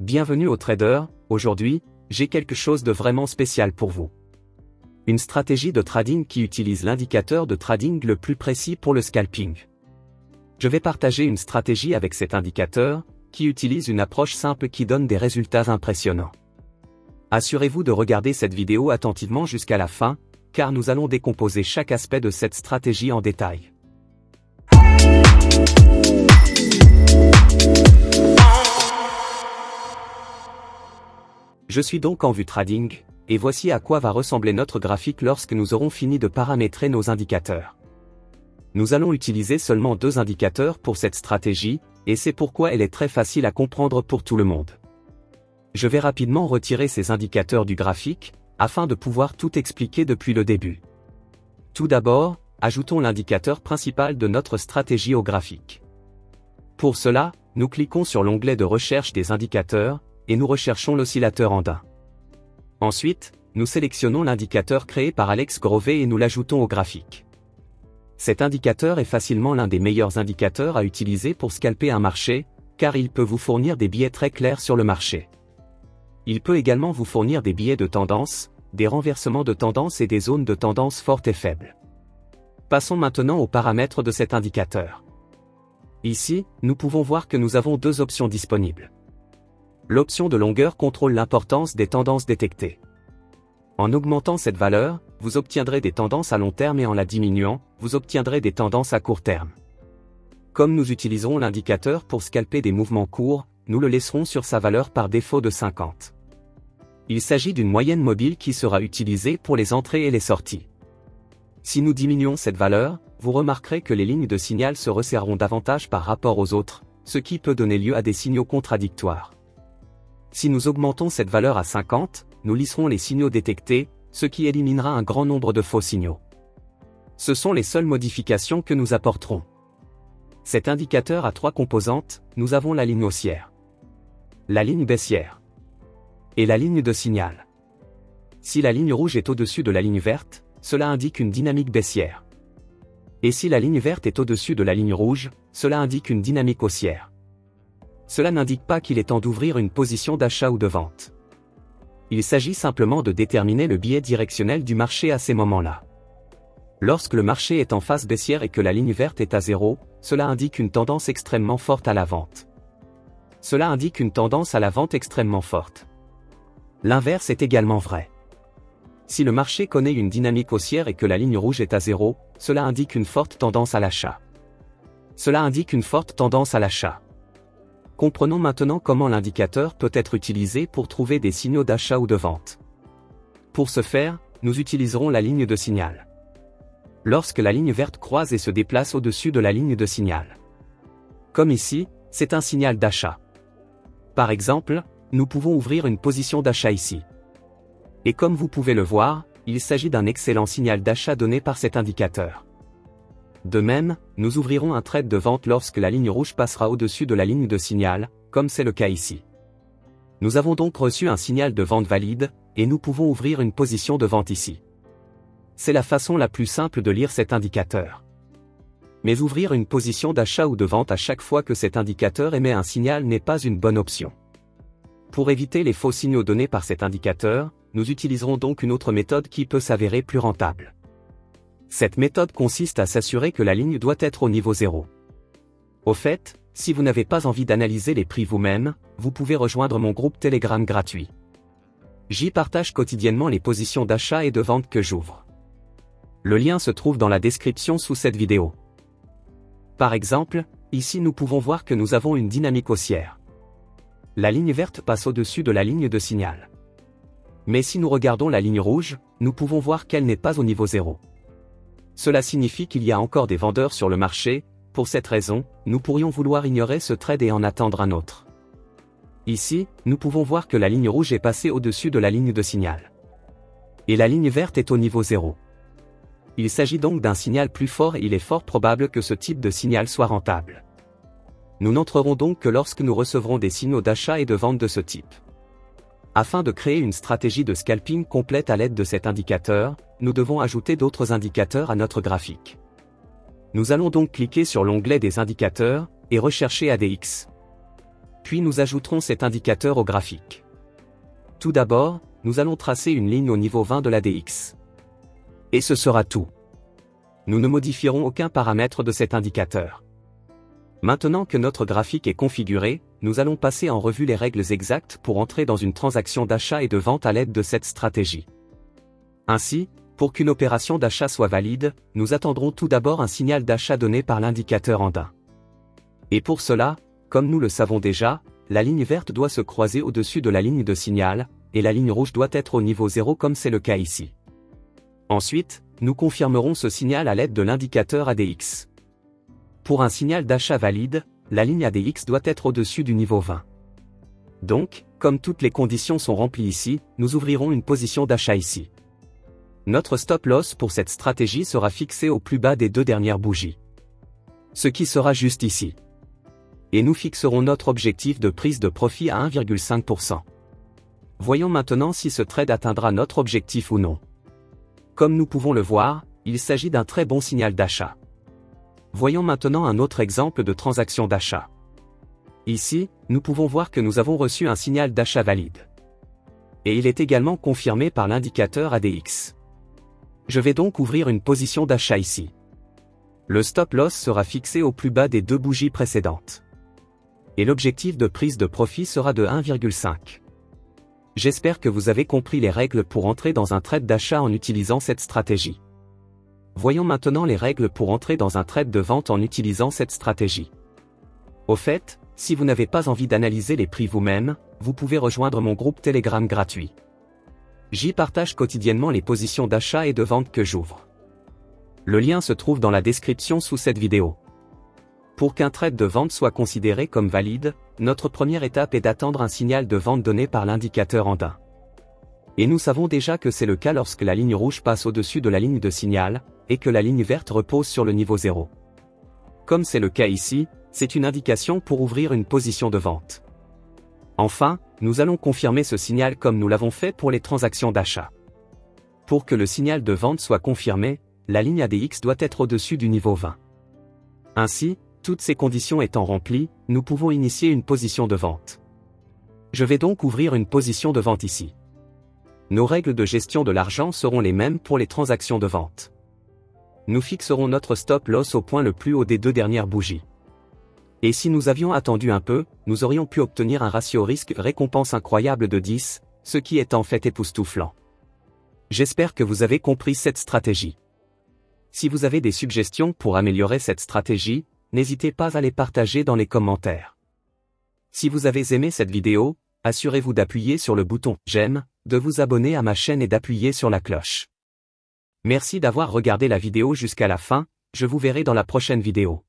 Bienvenue au trader. Aujourd'hui, j'ai quelque chose de vraiment spécial pour vous. Une stratégie de trading qui utilise l'indicateur de trading le plus précis pour le scalping. Je vais partager une stratégie avec cet indicateur, qui utilise une approche simple qui donne des résultats impressionnants. Assurez-vous de regarder cette vidéo attentivement jusqu'à la fin, car nous allons décomposer chaque aspect de cette stratégie en détail. Je suis donc en vue trading, et voici à quoi va ressembler notre graphique lorsque nous aurons fini de paramétrer nos indicateurs. Nous allons utiliser seulement 2 indicateurs pour cette stratégie, et c'est pourquoi elle est très facile à comprendre pour tout le monde. Je vais rapidement retirer ces indicateurs du graphique, afin de pouvoir tout expliquer depuis le début. Tout d'abord, ajoutons l'indicateur principal de notre stratégie au graphique. Pour cela, nous cliquons sur l'onglet de recherche des indicateurs, et nous recherchons l'oscillateur andin. Ensuite, nous sélectionnons l'indicateur créé par Alex Grover et nous l'ajoutons au graphique. Cet indicateur est facilement l'un des meilleurs indicateurs à utiliser pour scalper un marché, car il peut vous fournir des billets très clairs sur le marché. Il peut également vous fournir des billets de tendance, des renversements de tendance et des zones de tendance fortes et faibles. Passons maintenant aux paramètres de cet indicateur. Ici, nous pouvons voir que nous avons 2 options disponibles. L'option de longueur contrôle l'importance des tendances détectées. En augmentant cette valeur, vous obtiendrez des tendances à long terme et en la diminuant, vous obtiendrez des tendances à court terme. Comme nous utiliserons l'indicateur pour scalper des mouvements courts, nous le laisserons sur sa valeur par défaut de 50. Il s'agit d'une moyenne mobile qui sera utilisée pour les entrées et les sorties. Si nous diminuons cette valeur, vous remarquerez que les lignes de signal se resserreront davantage par rapport aux autres, ce qui peut donner lieu à des signaux contradictoires. Si nous augmentons cette valeur à 50, nous lisserons les signaux détectés, ce qui éliminera un grand nombre de faux signaux. Ce sont les seules modifications que nous apporterons. Cet indicateur a 3 composantes, nous avons la ligne haussière, la ligne baissière et la ligne de signal. Si la ligne rouge est au-dessus de la ligne verte, cela indique une dynamique baissière. Et si la ligne verte est au-dessus de la ligne rouge, cela indique une dynamique haussière. Cela n'indique pas qu'il est temps d'ouvrir une position d'achat ou de vente. Il s'agit simplement de déterminer le biais directionnel du marché à ces moments-là. Lorsque le marché est en phase baissière et que la ligne verte est à 0, cela indique une tendance extrêmement forte à la vente. Cela indique une tendance à la vente extrêmement forte. L'inverse est également vrai. Si le marché connaît une dynamique haussière et que la ligne rouge est à 0, cela indique une forte tendance à l'achat. Cela indique une forte tendance à l'achat. Comprenons maintenant comment l'indicateur peut être utilisé pour trouver des signaux d'achat ou de vente. Pour ce faire, nous utiliserons la ligne de signal. Lorsque la ligne verte croise et se déplace au-dessus de la ligne de signal. Comme ici, c'est un signal d'achat. Par exemple, nous pouvons ouvrir une position d'achat ici. Et comme vous pouvez le voir, il s'agit d'un excellent signal d'achat donné par cet indicateur. De même, nous ouvrirons un trade de vente lorsque la ligne rouge passera au-dessus de la ligne de signal, comme c'est le cas ici. Nous avons donc reçu un signal de vente valide, et nous pouvons ouvrir une position de vente ici. C'est la façon la plus simple de lire cet indicateur. Mais ouvrir une position d'achat ou de vente à chaque fois que cet indicateur émet un signal n'est pas une bonne option. Pour éviter les faux signaux donnés par cet indicateur, nous utiliserons donc une autre méthode qui peut s'avérer plus rentable. Cette méthode consiste à s'assurer que la ligne doit être au niveau 0. Au fait, si vous n'avez pas envie d'analyser les prix vous-même, vous pouvez rejoindre mon groupe Telegram gratuit. J'y partage quotidiennement les positions d'achat et de vente que j'ouvre. Le lien se trouve dans la description sous cette vidéo. Par exemple, ici nous pouvons voir que nous avons une dynamique haussière. La ligne verte passe au-dessus de la ligne de signal. Mais si nous regardons la ligne rouge, nous pouvons voir qu'elle n'est pas au niveau 0. Cela signifie qu'il y a encore des vendeurs sur le marché. Pour cette raison, nous pourrions vouloir ignorer ce trade et en attendre un autre. Ici, nous pouvons voir que la ligne rouge est passée au-dessus de la ligne de signal. Et la ligne verte est au niveau 0. Il s'agit donc d'un signal plus fort et il est fort probable que ce type de signal soit rentable. Nous n'entrerons donc que lorsque nous recevrons des signaux d'achat et de vente de ce type. Afin de créer une stratégie de scalping complète à l'aide de cet indicateur, nous devons ajouter d'autres indicateurs à notre graphique. Nous allons donc cliquer sur l'onglet des indicateurs, et rechercher ADX. Puis nous ajouterons cet indicateur au graphique. Tout d'abord, nous allons tracer une ligne au niveau 20 de l'ADX. Et ce sera tout. Nous ne modifierons aucun paramètre de cet indicateur. Maintenant que notre graphique est configuré, nous allons passer en revue les règles exactes pour entrer dans une transaction d'achat et de vente à l'aide de cette stratégie. Ainsi, pour qu'une opération d'achat soit valide, nous attendrons tout d'abord un signal d'achat donné par l'indicateur andin. Et pour cela, comme nous le savons déjà, la ligne verte doit se croiser au-dessus de la ligne de signal, et la ligne rouge doit être au niveau 0 comme c'est le cas ici. Ensuite, nous confirmerons ce signal à l'aide de l'indicateur ADX. Pour un signal d'achat valide, la ligne ADX doit être au-dessus du niveau 20. Donc, comme toutes les conditions sont remplies ici, nous ouvrirons une position d'achat ici. Notre stop loss pour cette stratégie sera fixé au plus bas des deux dernières bougies. Ce qui sera juste ici. Et nous fixerons notre objectif de prise de profit à 1,5%. Voyons maintenant si ce trade atteindra notre objectif ou non. Comme nous pouvons le voir, il s'agit d'un très bon signal d'achat. Voyons maintenant un autre exemple de transaction d'achat. Ici, nous pouvons voir que nous avons reçu un signal d'achat valide. Et il est également confirmé par l'indicateur ADX. Je vais donc ouvrir une position d'achat ici. Le stop loss sera fixé au plus bas des deux bougies précédentes. Et l'objectif de prise de profit sera de 1,5. J'espère que vous avez compris les règles pour entrer dans un trade d'achat en utilisant cette stratégie. Voyons maintenant les règles pour entrer dans un trade de vente en utilisant cette stratégie. Au fait, si vous n'avez pas envie d'analyser les prix vous-même, vous pouvez rejoindre mon groupe Telegram gratuit. J'y partage quotidiennement les positions d'achat et de vente que j'ouvre. Le lien se trouve dans la description sous cette vidéo. Pour qu'un trade de vente soit considéré comme valide, notre première étape est d'attendre un signal de vente donné par l'indicateur andin. Et nous savons déjà que c'est le cas lorsque la ligne rouge passe au-dessus de la ligne de signal, et que la ligne verte repose sur le niveau 0. Comme c'est le cas ici, c'est une indication pour ouvrir une position de vente. Enfin, nous allons confirmer ce signal comme nous l'avons fait pour les transactions d'achat. Pour que le signal de vente soit confirmé, la ligne ADX doit être au-dessus du niveau 20. Ainsi, toutes ces conditions étant remplies, nous pouvons initier une position de vente. Je vais donc ouvrir une position de vente ici. Nos règles de gestion de l'argent seront les mêmes pour les transactions de vente. Nous fixerons notre stop loss au point le plus haut des deux dernières bougies. Et si nous avions attendu un peu, nous aurions pu obtenir un ratio risque-récompense incroyable de 10, ce qui est en fait époustouflant. J'espère que vous avez compris cette stratégie. Si vous avez des suggestions pour améliorer cette stratégie, n'hésitez pas à les partager dans les commentaires. Si vous avez aimé cette vidéo, assurez-vous d'appuyer sur le bouton « J'aime », de vous abonner à ma chaîne et d'appuyer sur la cloche. Merci d'avoir regardé la vidéo jusqu'à la fin, je vous verrai dans la prochaine vidéo.